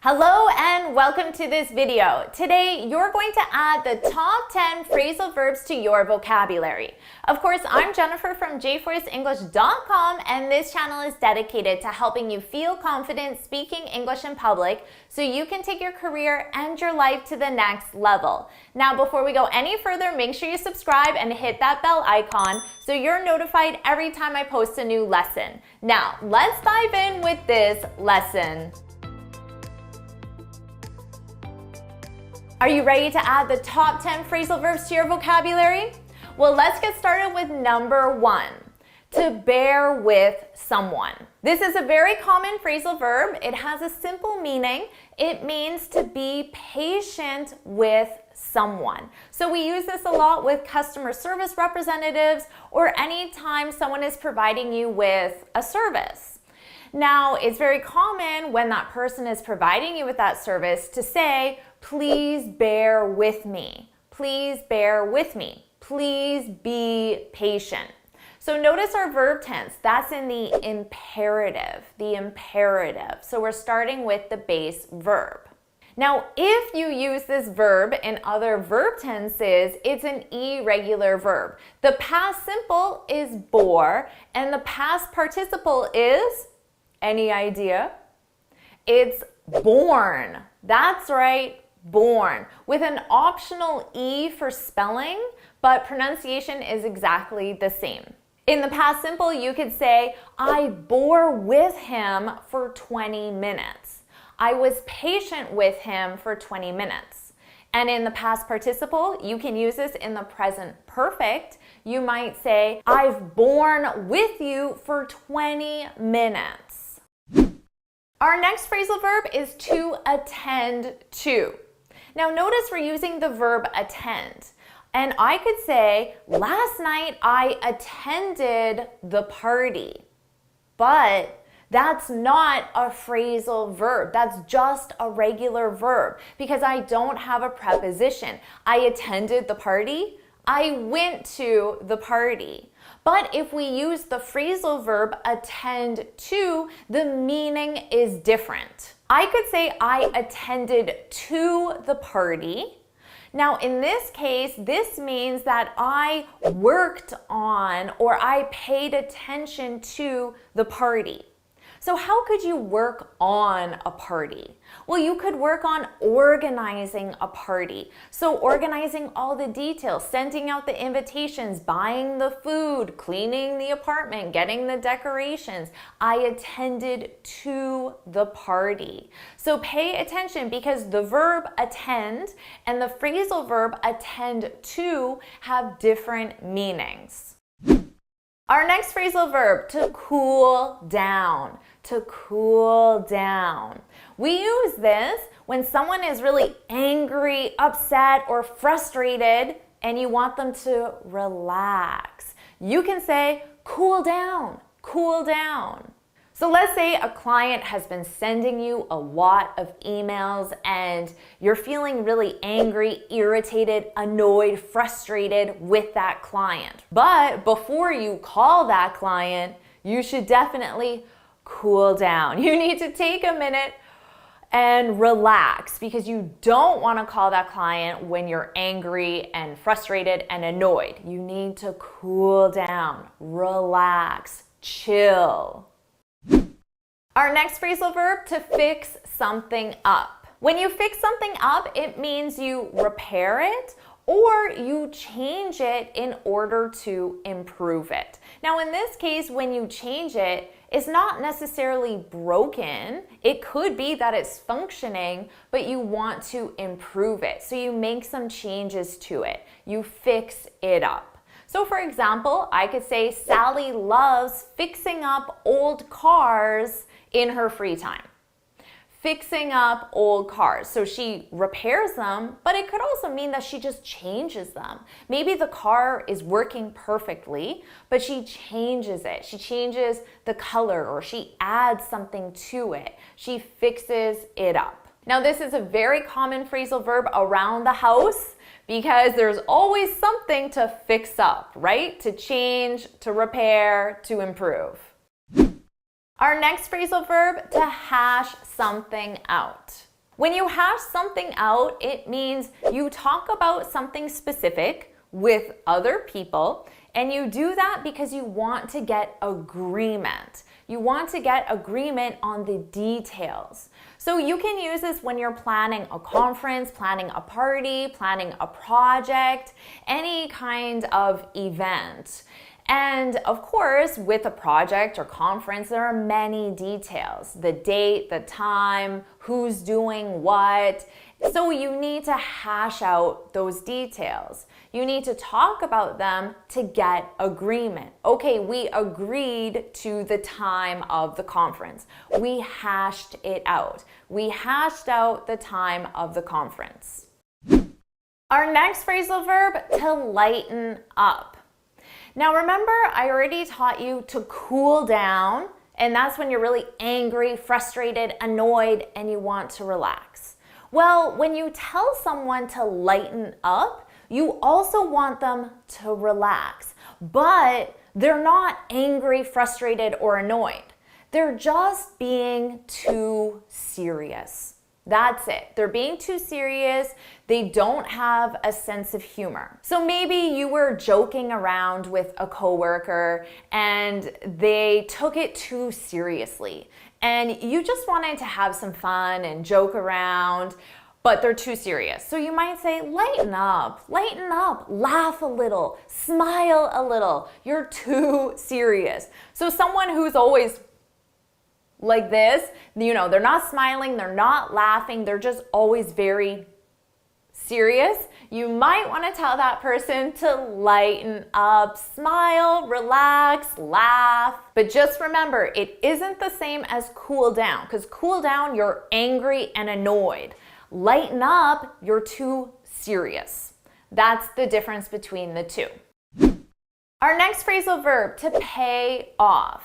Hello and welcome to this video. Today, you're going to add the top 10 phrasal verbs to your vocabulary. Of course, I'm Jennifer from jforcedenglish.com, and this channel is dedicated to helping you feel confident speaking English in public so you can take your career and your life to the next level. Now, before we go any further, make sure you subscribe and hit that bell icon so you're notified every time I post a new lesson. Now, let's dive in with this lesson. Are you ready to add the top 10 phrasal verbs to your vocabulary? Well, let's get started with number 1, to bear with someone. This is a very common phrasal verb. It has a simple meaning. It means to be patient with someone. So we use this a lot with customer service representatives or anytime someone is providing you with a service. Now, it's very common when that person is providing you with that service to say, please bear with me. Please bear with me. Please be patient. So notice our verb tense. That's in the imperative. The imperative. So we're starting with the base verb. Now, if you use this verb in other verb tenses, it's an irregular verb. The past simple is bore, and the past participle is, any idea? It's born. That's right, born. With an optional E for spelling, but pronunciation is exactly the same. In the past simple, you could say, I bore with him for 20 minutes. I was patient with him for 20 minutes. And in the past participle, you can use this in the present perfect. You might say, I've borne with you for 20 minutes. Our next phrasal verb is to attend to. Now notice we're using the verb attend. And I could say, last night I attended the party. But that's not a phrasal verb. That's just a regular verb because I don't have a preposition. I attended the party. I went to the party. But if we use the phrasal verb attend to, the meaning is different. I could say I attended to the party. Now in this case, this means that I worked on or I paid attention to the party. So how could you work on a party? Well, you could work on organizing a party. So organizing all the details, sending out the invitations, buying the food, cleaning the apartment, getting the decorations. I attended to the party. So pay attention because the verb attend and the phrasal verb attend to have different meanings. Our next phrasal verb, to cool down. To cool down. We use this when someone is really angry, upset, or frustrated, and you want them to relax. You can say, cool down, cool down. So let's say a client has been sending you a lot of emails and you're feeling really angry, irritated, annoyed, frustrated with that client. But before you call that client, you should definitely cool down. You need to take a minute and relax because you don't want to call that client when you're angry and frustrated and annoyed. You need to cool down, relax, chill. Our next phrasal verb, to fix something up. When you fix something up, it means you repair it or you change it in order to improve it. Now in this case, when you change it, it's not necessarily broken. It could be that it's functioning, but you want to improve it. So you make some changes to it. You fix it up. So for example, I could say Sally loves fixing up old cars in her free time. Fixing up old cars. So she repairs them, but it could also mean that she just changes them. Maybe the car is working perfectly, but she changes it. She changes the color or she adds something to it. She fixes it up. Now this is a very common phrasal verb around the house because there's always something to fix up, right? To change, to repair, to improve. Our next phrasal verb, to hash something out. When you hash something out, it means you talk about something specific with other people, and you do that because you want to get agreement. You want to get agreement on the details. So you can use this when you're planning a conference, planning a party, planning a project, any kind of event. And of course, with a project or conference, there are many details: the date, the time, who's doing what. So you need to hash out those details. You need to talk about them to get agreement. Okay, we agreed to the time of the conference. We hashed it out. We hashed out the time of the conference. Our next phrasal verb, to lighten up. Now remember, I already taught you to cool down, and that's when you're really angry, frustrated, annoyed, and you want to relax. Well, when you tell someone to lighten up, you also want them to relax, but they're not angry, frustrated, or annoyed. They're just being too serious. That's it. They're being too serious. They don't have a sense of humor. So maybe you were joking around with a coworker and they took it too seriously, and you just wanted to have some fun and joke around, but they're too serious. So you might say, lighten up, laugh a little, smile a little. You're too serious. So someone who's always like this, they're not smiling, they're not laughing, they're just always very serious. You might want to tell that person to lighten up, smile, relax, laugh. But just remember, it isn't the same as cool down, because cool down, you're angry and annoyed. Lighten up, you're too serious. That's the difference between the two. Our next phrasal verb, to pay off.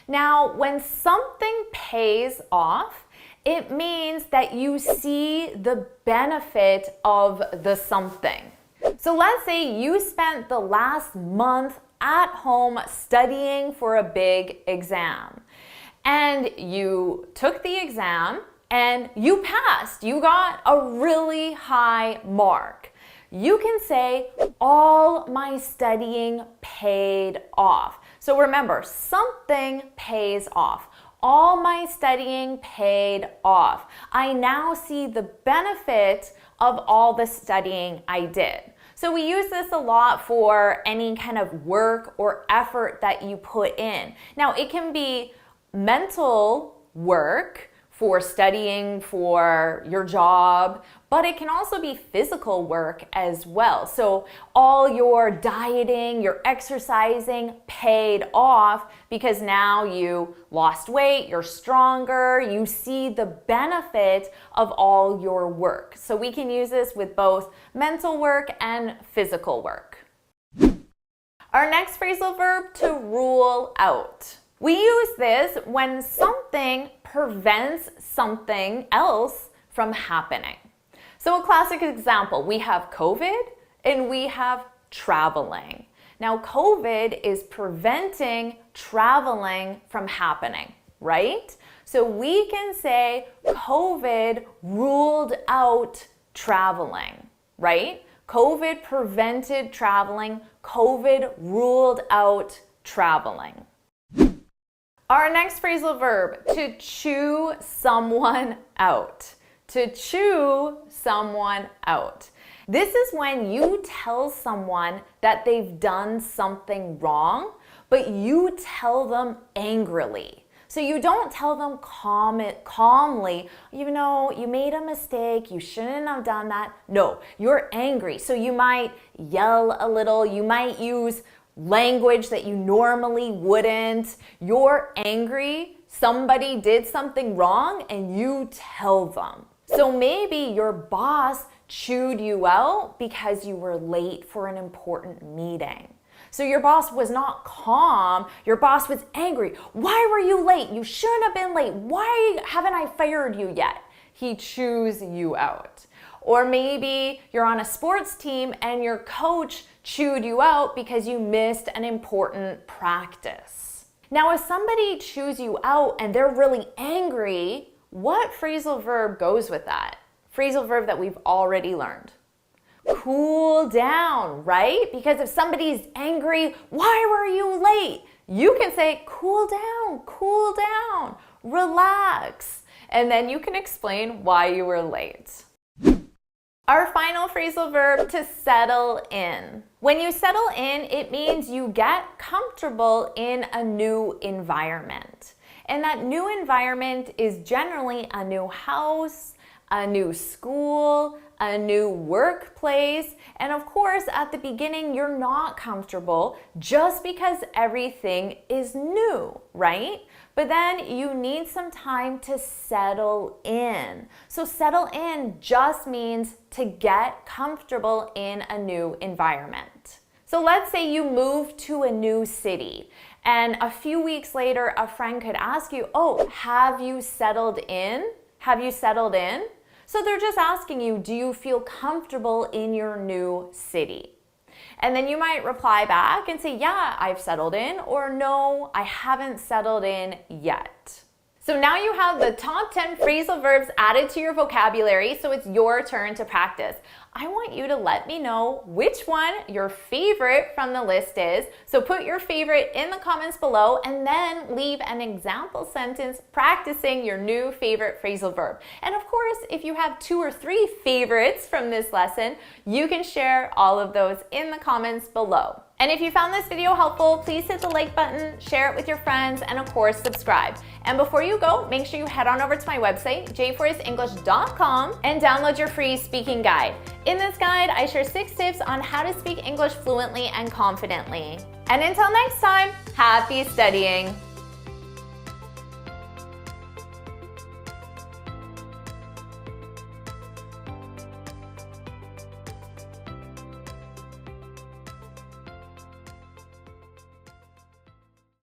Now, when something pays off, it means that you see the benefit of the something. So let's say you spent the last month at home studying for a big exam, and you took the exam and you passed. You got a really high mark. You can say, all my studying paid off. So remember, something pays off. All my studying paid off. I now see the benefit of all the studying I did. So we use this a lot for any kind of work or effort that you put in. Now, it can be mental work for studying for your job, but it can also be physical work as well. So all your dieting, your exercising paid off because now you lost weight, you're stronger, you see the benefit of all your work. So we can use this with both mental work and physical work. Our next phrasal verb, to rule out. We use this when something prevents something else from happening. So a classic example, we have COVID and we have traveling. Now, COVID is preventing traveling from happening, right? So we can say COVID ruled out traveling, right? COVID prevented traveling. COVID ruled out traveling. Our next phrasal verb, to chew someone out. To chew someone out. This is when you tell someone that they've done something wrong, but you tell them angrily. So you don't tell them calmly, you made a mistake, you shouldn't have done that. No, you're angry. So you might yell a little, you might use language that you normally wouldn't. You're angry, somebody did something wrong, and you tell them. So maybe your boss chewed you out because you were late for an important meeting. So your boss was not calm, your boss was angry. Why were you late? You shouldn't have been late. Why haven't I fired you yet? He chews you out. Or maybe you're on a sports team and your coach chewed you out because you missed an important practice. Now, if somebody chews you out and they're really angry, what phrasal verb goes with that? phrasal verb that we've already learned. Cool down, right? Because if somebody's angry, why were you late? You can say, cool down, relax. And then you can explain why you were late. Our final phrasal verb, to settle in. When you settle in, it means you get comfortable in a new environment. And that new environment is generally a new house, a new school, a new workplace, and of course, at the beginning, you're not comfortable just because everything is new, right? But then you need some time to settle in. So settle in just means to get comfortable in a new environment. So let's say you move to a new city, and a few weeks later, a friend could ask you, oh, have you settled in? Have you settled in? So they're just asking you, do you feel comfortable in your new city? And then you might reply back and say, yeah, I've settled in, or no, I haven't settled in yet. So now you have the top 10 phrasal verbs added to your vocabulary, so it's your turn to practice. I want you to let me know which one your favorite from the list is. So put your favorite in the comments below and then leave an example sentence practicing your new favorite phrasal verb. And of course, if you have 2 or 3 favorites from this lesson, you can share all of those in the comments below. And if you found this video helpful, please hit the like button, share it with your friends, and of course, subscribe. And before you go, make sure you head on over to my website, jforrestenglish.com, and download your free speaking guide. In this guide, I share 6 tips on how to speak English fluently and confidently. And until next time, happy studying!